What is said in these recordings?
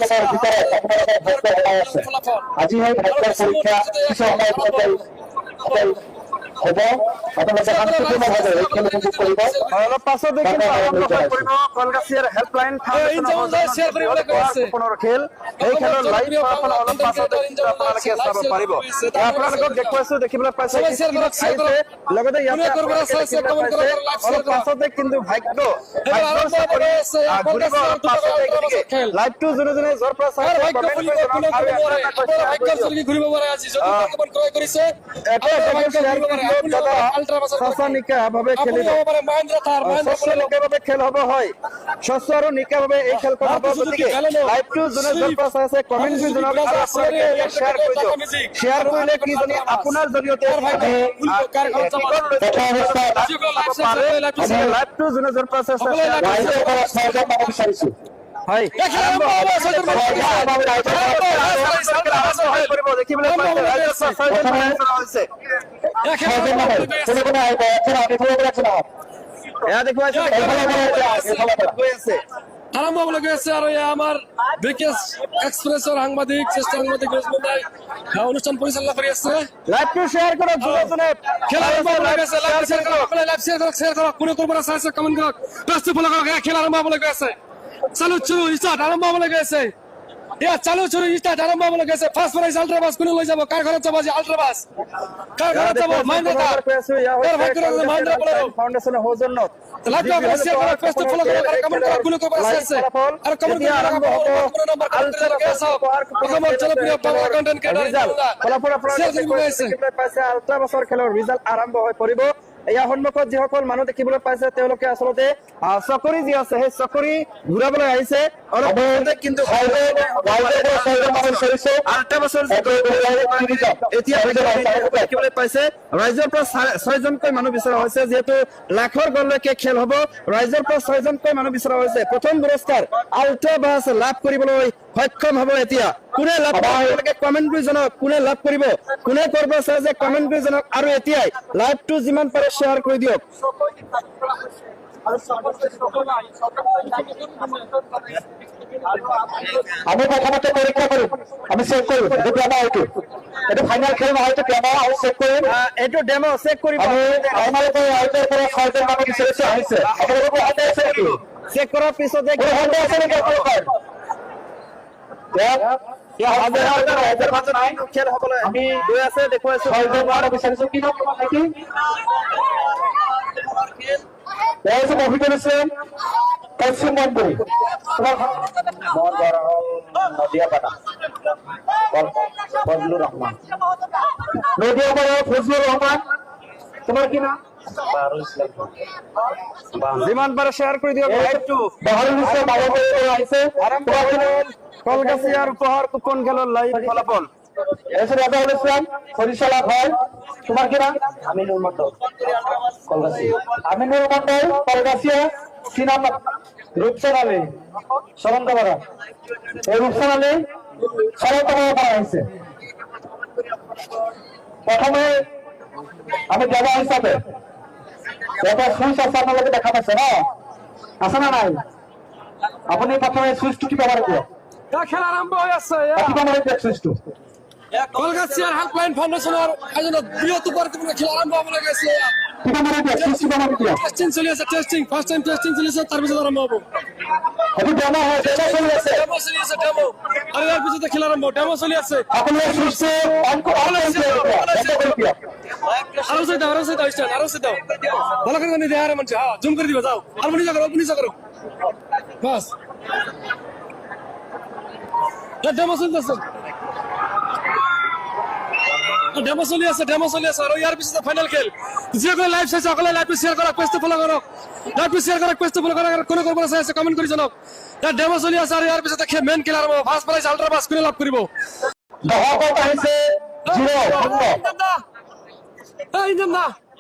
সময়ের ভিতরে আজি হয় ভোটৰ পৰীক্ষা কিছু সময় হ'ব আপোনালোকে শান্তিপূৰ্ণভাৱে এই খেল উপভোগ কৰিব। অলপ পাছতে কিন্তু আৰম্ভ কৰিব কলগাছিয়াৰ হেল্পলাইন ফাউণ্ডেশ্যনৰ খেল। এই খেলৰ লাইভ ফলাফল অলপ পাছতে কিন্তু আপোনালোকে চাব পাৰিব। আপোনালোকক দেখুৱাইছো, দেখিবলৈ পাইছে লগতে অলপ পাছতে কিন্তু ভাগ্য লাইভটো যোনে যোনে য'ৰ পৰা চাই খেল হব হয় স্বচ্ছ আৰু নিকাভাৱে এই খেলখন হব। গতিকে লাইভটো যোনে য'ৰ পৰা চাই আছে কমেণ্ট কৰি জনাওক, শ্বেয়াৰ কৰিলে কি জানি আপোনাৰ জৰিয়তে লাইভটো যোনে য'ৰ পৰা চাই হয় দেখিবলৈ আৰম্ভ হবলৈ গৈ আছে আৰু এয়া আমাৰ বিকেএছ এক্সপ্ৰেছৰ সাংবাদিক জ্যেষ্ঠ সাংবাদিক ৰজমন্দাই অনুষ্ঠান পৰিচালনা কৰি আছে। লাইভটো শ্বেয়াৰ কৰক, খেলা আৰম্ভ হবলৈ গৈ আছে। লাইভ শ্বেয়াৰ কৰক, কোনে ক'ৰ পৰা চাই আছে কমেণ্ট কৰক, পেজটো ফলো কৰক। এয়া খেল আৰম্ভ হবলৈ গৈ আছে। চালু চুৰু ষ্টাৰ্ট আৰম্ভ হবলৈ গৈ আছে। এয়া চালু চুৰু ষ্টাৰ্ট আৰম্ভ হবলৈ গৈ আছে। ফাৰ্ষ্ট প্ৰাইজ আল্ট্ৰাবাছ কোনে লৈ যাব? কাৰ ঘৰত যাব আজি আল্ট্ৰাবাছ? কাৰ ঘৰত যাব? মহেন্দ্ৰ ফাউণ্ডেশ্যনৰ সৌজন্যত আল্ট্ৰাবাছৰ খেলৰ ৰিজাল্ট আৰম্ভ হৈ পৰিব। ইয়াৰ সন্মুখত যিসকল মানুহ দেখিবলৈ পাইছে তেওঁলোকে আচলতে চকৰি যি আছে সেই চকৰি ঘূৰাবলৈ আহিছে। কিন্তু দেখিবলৈ পাইছে ৰাইজৰ পৰা 6জনকৈ মানুহ বিচৰা হৈছে। যিহেতু লাখৰ গড়লৈকে খেল হব, ৰাইজৰ পৰা 6জনকৈ মানুহ বিচৰা হৈছে। প্ৰথম পুৰস্কাৰ আল্ট্ৰাবাছ লাভ কৰিবলৈ সক্ষম হব। এতিয়া কোনে লাভ কৰিব কমেণ্ট কৰি জনাওক, কোনে লাভ কৰিব, কোনে কৰিব চাই যে কমেণ্ট কৰি জনাওক। আৰু এতিয়াই লাইভটো যিমান পাৰে শ্বেয়াৰ কৰি দিয়ক। আমি প্ৰথমতে পৰীক্ষা কৰিম, আমি চেক কৰিম এইটো ডেমো, এইটো ফাইনেল খেল নহয়, এইটো ডেমো আৰু চেক কৰিম। এইটো ডেমো চেক কৰিব। আপোনালোকে আউটৰ পৰা 6জন মানুহ বিচাৰিছে আহিছে, আপোনালোকৰ হাতে আছে নেকি? চেক কৰাৰ পিছতে হাতে আছে নেকি আপোনালোকৰ? খেল হবলৈ আমি গৈ আছে দেখুৱাইছো। 6জন মানুহ বিচাৰিছো। কি নাম তোমাৰ নেকি? মফিদুল ইসলাম পশ্চিম মন্দির নদিয়াপাড়া ফজলুর রহমান, নদিয়াপাড়া ফজলুর রহমান। তোমার কি নাম? যিমান পাৰে শ্বেয়াৰ কৰি দিয়ক। বাহারুল ইসলাম আহিছে। কলগাছিয়াৰ উপহাৰ কুপন খেলৰ লাইভ ফলাফল রাজাউল ইসলাম সরিষালা ঘর। তোমার কি নাম? আমিনুর মন্ডল কলগাছিয়া। আমিনুর মন্ডল কলগাছিয়া। কি নাম? রূপসান আলী সরন্তপাড়া। এই রূপসান আলী সরন্তপাড়া করা হয়েছে। প্রথমে আমি দেওয়া হিসাবে এটা সুইচ আছে, আপনাদেরকে দেখা পাচ্ছে না? আছে না নাই? আপনি প্রথমে সুইচটু কি ব্যবহার করবেন? খেলা আৰম্ভ হৈ আছে। সুইচটু কলগাছিয়াৰ হেল্পলাইন ফাউণ্ডেশ্যনৰ আয়োজনত বৃহৎ খেল আৰম্ভ হবলৈ গৈছে। টেষ্টিং চলি আছে, টেষ্টিং ফাৰ্ষ্ট টাইম টেষ্টিং চলি আছে, তাৰপিছত আৰম্ভ হ'ব। ডেমো চলি আছে, ডেমো। আৰু ইয়াৰ পিছতে খেল আৰম্ভ। ডেমো চলি আছে। আৰু চাই দাও ষ্টাৰ্ট, আৰু চাই দাও ভালো করে নিয়ে দেয় মানুষ। হ্যাঁ জুম করে দিবা, যাও আর নিজে করো বাস। ডেমো চলতেছে, ডেমো চলি আছে আৰু ইয়াৰ পিছতে ফাইনেল খেল। যিসকলে লাইভ চাইছে সকলে লাইভটো শ্বেয়াৰ কৰক, পেজটো ফলো কৰক, লাইভটো শ্বেয়াৰ কৰক, পেজটো ফলো কৰক। কোনে ক'ৰ পৰা চাই আছে কমেণ্ট কৰি জনাওক। ডেমো চলি আছে আৰু ইয়াৰ পিছতে মেইন খেল আৰম্ভ। ফাৰ্ষ্ট প্ৰাইজ আল্ট্ৰাবাছ কোনে লাভ কৰিব?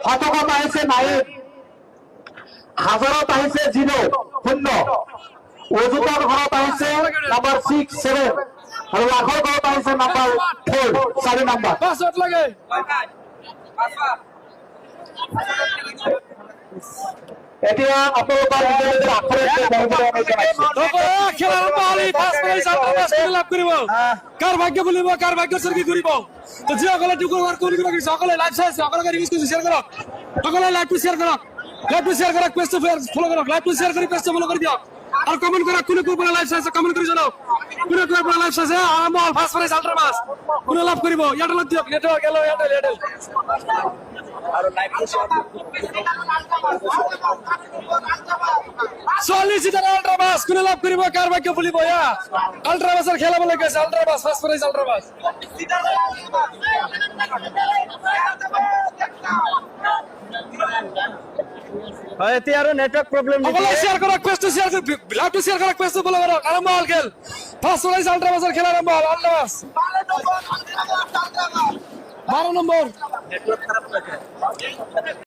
শতকত আহিছে 9, হাজাৰত আহিছে 0, 0। অযুতৰ ঘৰত আহিছে নাম্বাৰ 6, 7 আৰু লাখৰ ঘৰত আহিছে নাম্বাৰ 4, 4 নাম্বাৰ। এতিয়া আপোনালোকৰ রাইজ আল্ট্রাবাস কোনে লাভ কৰিব কাৰ ভাগ্য বুলিব কাৰ ভাগ্য সৰকি কৰিব তো যিসকলে টুকুৰ কোন কৰিব সকলে লাইভ চাইছে সকলোকে ৰিকুৱেষ্ট কৰিছো শ্বেয়াৰ কৰক সকলে লাইভটো শ্বেয়াৰ কৰক পেজটো ফলো কৰক লাইভটো শ্বেয়াৰ কৰি পেজটো ফলো কৰি দিয়ক আৰু কমেন্ট কৰক কোনে কোন পৰা লাইভ চাইছে কমেন্ট কৰি জনাওক কোনে কোন পৰা লাইভ চাইছে আৰম্ভ হল ফাৰ্ষ্ট প্ৰাইজ আল্ট্ৰাবাস কোনে লাভ কৰিব এয়াৰটেলত দিয়ক নেটৱৰ্ক এয়াৰটেল চল্লিশ লিটাৰ আল্ট্ৰাবাস কোনে লাভ কৰিব কাৰ ভাগ্য ফুলিব এয়া আল্ট্ৰাবাসৰ খেলাবলৈ গৈছে আল্ট্ৰাবাস ফাৰ্ষ্ট প্ৰাইজ আল্ট্ৰাবাস হয় এতিয়া আৰু নেটৱৰ্ক প্ৰব্লেম সকলে শ্বেয়াৰ কৰক পেজটো শ্বেয়াৰ কৰি লাইভটো শ্বেয়াৰ কৰক পেজটো ফলো কৰক আৰম্ভ হল খেল ফাৰ্ষ্ট প্ৰাইজ আল্ট্ৰাবাসৰ খেল আৰম্ভ হল আল্ট্ৰাবাস 12 নম্বৰ